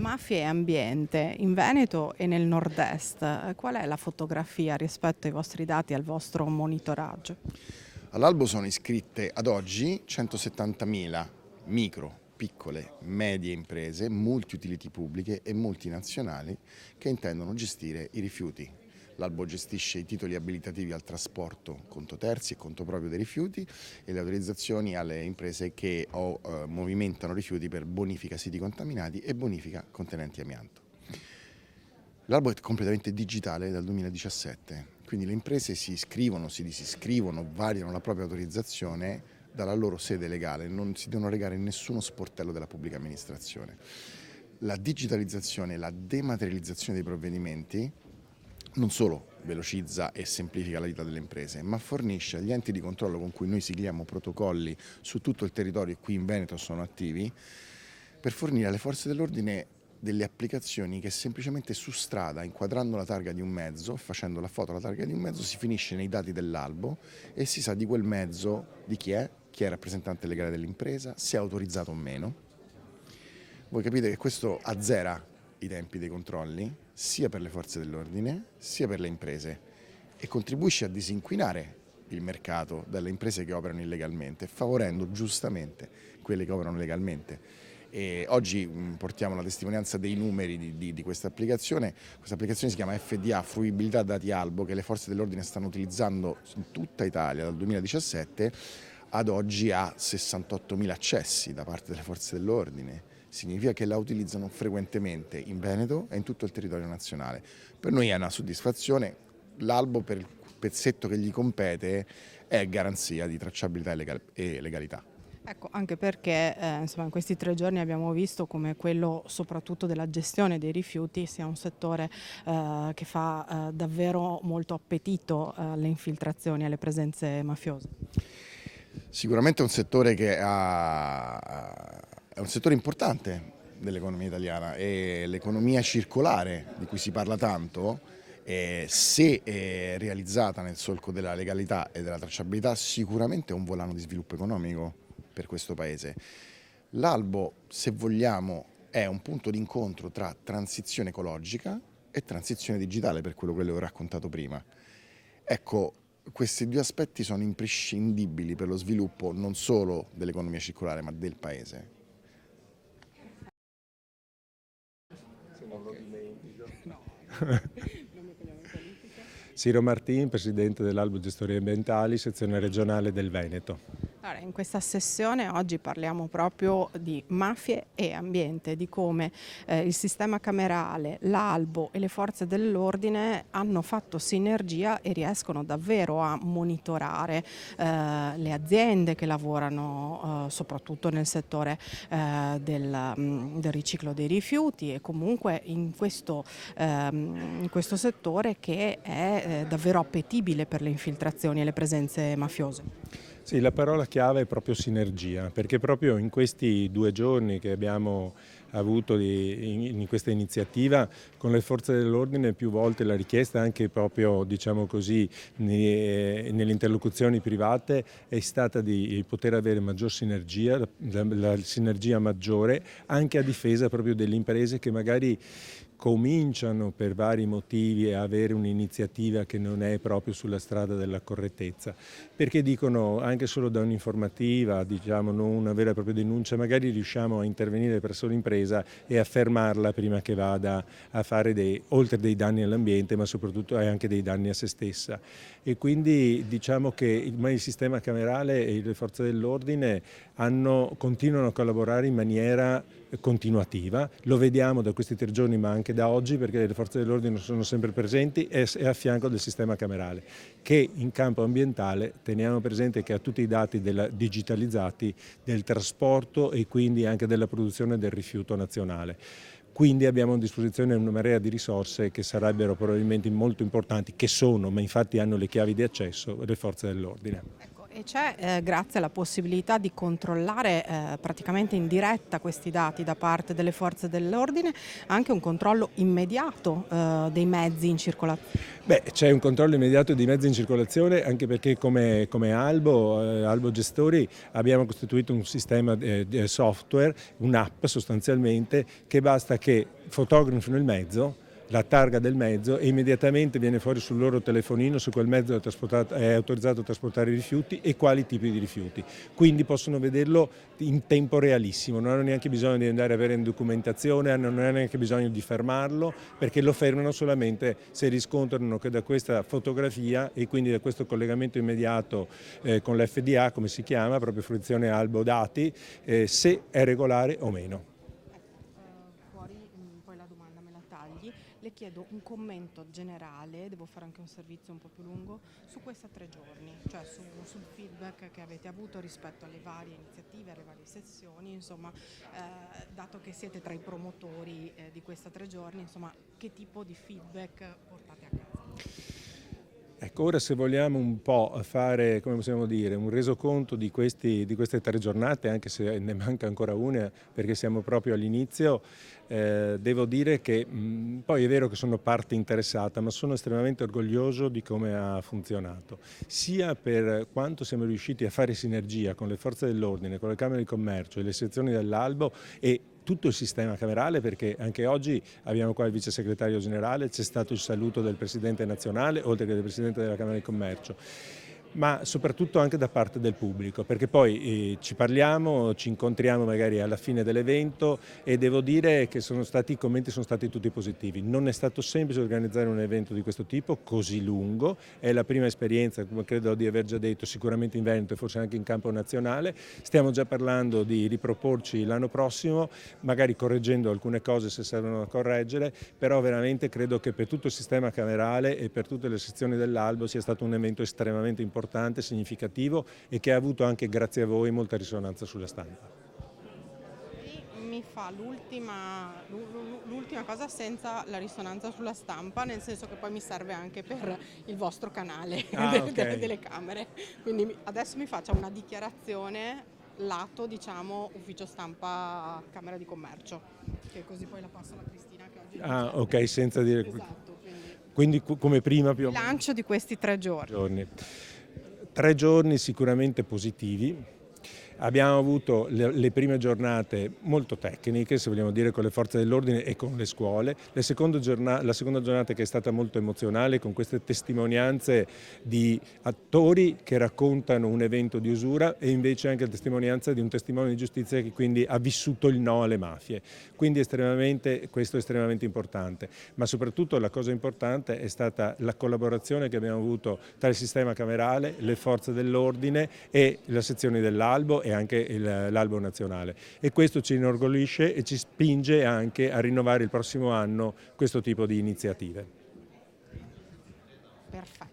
Mafie e ambiente in Veneto e nel nord-est, qual è la fotografia rispetto ai vostri dati e al vostro monitoraggio? All'albo sono iscritte ad oggi 170.000 micro, piccole, medie imprese, multi-utility pubbliche e multinazionali che intendono gestire i rifiuti. L'albo gestisce i titoli abilitativi al trasporto, conto terzi e conto proprio dei rifiuti e le autorizzazioni alle imprese che movimentano rifiuti per bonifica siti contaminati e bonifica contenenti amianto. L'albo è completamente digitale dal 2017, quindi le imprese si iscrivono, si disiscrivono, variano la propria autorizzazione dalla loro sede legale, non si devono recare in nessuno sportello della pubblica amministrazione. La digitalizzazione e la dematerializzazione dei provvedimenti non solo velocizza e semplifica la vita delle imprese, ma fornisce agli enti di controllo con cui noi sigliamo protocolli su tutto il territorio e qui in Veneto sono attivi, per fornire alle forze dell'ordine delle applicazioni che semplicemente su strada, inquadrando la targa di un mezzo, facendo la foto alla targa di un mezzo, si finisce nei dati dell'albo e si sa di quel mezzo di chi è il rappresentante legale dell'impresa, se è autorizzato o meno. Voi capite che questo azzera i tempi dei controlli sia per le forze dell'ordine sia per le imprese e contribuisce a disinquinare il mercato dalle imprese che operano illegalmente, favorendo giustamente quelle che operano legalmente. E oggi portiamo la testimonianza dei numeri di questa applicazione. Questa applicazione si chiama FDA, Fruibilità Dati Albo, che le forze dell'ordine stanno utilizzando in tutta Italia dal 2017. Ad oggi ha 68.000 accessi da parte delle forze dell'ordine. Significa che la utilizzano frequentemente in Veneto e in tutto il territorio nazionale. Per noi è una soddisfazione, l'albo per il pezzetto che gli compete è garanzia di tracciabilità e legalità. Ecco, anche perché insomma, in questi 3 giorni abbiamo visto come quello soprattutto della gestione dei rifiuti sia un settore che fa davvero molto appetito alle infiltrazioni, alle presenze mafiose. Sicuramente è un settore che è un settore importante dell'economia italiana e l'economia circolare di cui si parla tanto, se realizzata nel solco della legalità e della tracciabilità, sicuramente è un volano di sviluppo economico per questo Paese. L'albo, se vogliamo, è un punto d'incontro tra transizione ecologica e transizione digitale, per quello che le ho raccontato prima. Ecco, questi due aspetti sono imprescindibili per lo sviluppo non solo dell'economia circolare ma del Paese. Se non lo dimentico. Siro Martin, presidente dell'Albo Gestori Ambientali, sezione regionale del Veneto. Allora, in questa sessione oggi parliamo proprio di mafie e ambiente, di come il sistema camerale, l'albo e le forze dell'ordine hanno fatto sinergia e riescono davvero a monitorare le aziende che lavorano soprattutto nel settore del riciclo dei rifiuti e comunque in questo settore che è davvero appetibile per le infiltrazioni e le presenze mafiose. Sì, la parola chiave è proprio sinergia, perché proprio in questi 2 giorni che abbiamo avuto in questa iniziativa con le forze dell'ordine più volte la richiesta anche proprio diciamo così nelle interlocuzioni private è stata di poter avere maggior sinergia, la sinergia maggiore anche a difesa proprio delle imprese che magari cominciano per vari motivi a avere un'iniziativa che non è proprio sulla strada della correttezza, perché dicono anche solo da un'informativa, diciamo non una vera e propria denuncia, magari riusciamo a intervenire presso l'impresa e a fermarla prima che vada a fare oltre dei danni all'ambiente ma soprattutto anche dei danni a se stessa. E quindi diciamo che il sistema camerale e le forze dell'ordine continuano a collaborare in maniera continuativa, lo vediamo da questi 3 giorni ma anche da oggi perché le forze dell'ordine sono sempre presenti e a fianco del sistema camerale che in campo ambientale teniamo presente che ha tutti i dati digitalizzati del trasporto e quindi anche della produzione del rifiuto nazionale. Quindi abbiamo a disposizione una marea di risorse che sarebbero probabilmente molto importanti, che sono, ma infatti hanno le chiavi di accesso, le forze dell'ordine. E c'è, grazie alla possibilità di controllare praticamente in diretta questi dati da parte delle forze dell'ordine, anche un controllo immediato dei mezzi in circolazione. Beh, c'è un controllo immediato di mezzi in circolazione anche perché come Albo Gestori abbiamo costituito un sistema di software, un'app sostanzialmente, che basta che fotografino il mezzo, la targa del mezzo e immediatamente viene fuori sul loro telefonino se quel mezzo è autorizzato a trasportare i rifiuti e quali tipi di rifiuti. Quindi possono vederlo in tempo realissimo, non hanno neanche bisogno di andare a avere documentazione, non hanno neanche bisogno di fermarlo, perché lo fermano solamente se riscontrano che da questa fotografia e quindi da questo collegamento immediato con l'FDA, come si chiama, proprio fruizione albo dati, se è regolare o meno. Fuori, poi la domanda me la tagli, le chiedo un commento generale, devo fare anche un servizio un po' più lungo, su questi 3 giorni, cioè sul feedback che avete avuto rispetto alle varie iniziative, alle varie sessioni, insomma, dato che siete tra i promotori di questi 3 giorni, insomma, che tipo di feedback portate a casa? Ecco, ora se vogliamo un po' fare, come possiamo dire, un resoconto di queste 3 giornate, anche se ne manca ancora una perché siamo proprio all'inizio, devo dire che poi è vero che sono parte interessata, ma sono estremamente orgoglioso di come ha funzionato, sia per quanto siamo riusciti a fare sinergia con le forze dell'ordine, con le Camere di Commercio e le sezioni dell'Albo e tutto il sistema camerale, perché anche oggi abbiamo qua il vice segretario generale, c'è stato il saluto del Presidente nazionale, oltre che del Presidente della Camera di Commercio, ma soprattutto anche da parte del pubblico, perché poi ci parliamo, ci incontriamo magari alla fine dell'evento e devo dire che i commenti sono stati tutti positivi. Non è stato semplice organizzare un evento di questo tipo così lungo, è la prima esperienza, come credo di aver già detto, sicuramente in Veneto e forse anche in campo nazionale. Stiamo già parlando di riproporci l'anno prossimo, magari correggendo alcune cose se servono da correggere, però veramente credo che per tutto il sistema camerale e per tutte le sezioni dell'Albo sia stato un evento estremamente importante, significativo e che ha avuto anche, grazie a voi, molta risonanza sulla stampa. Mi fa l'ultima cosa senza la risonanza sulla stampa, nel senso che poi mi serve anche per il vostro canale Okay. delle Camere. Quindi adesso mi faccia una dichiarazione lato, diciamo, ufficio stampa Camera di Commercio, che così poi la passo alla Cristina che oggi non c'è. Ok, senza dire... Esatto, Quindi come prima più o il meno. lancio di questi 3 giorni. 3 giorni sicuramente positivi. Abbiamo avuto le prime giornate molto tecniche, se vogliamo dire, con le forze dell'ordine e con le scuole. La seconda giornata che è stata molto emozionale, con queste testimonianze di attori che raccontano un evento di usura e invece anche la testimonianza di un testimone di giustizia che quindi ha vissuto il no alle mafie. Quindi questo è estremamente importante, ma soprattutto la cosa importante è stata la collaborazione che abbiamo avuto tra il sistema camerale, le forze dell'ordine e le sezioni dell'Albo e anche l'Albo nazionale, e questo ci inorgoglisce e ci spinge anche a rinnovare il prossimo anno questo tipo di iniziative. Perfetto.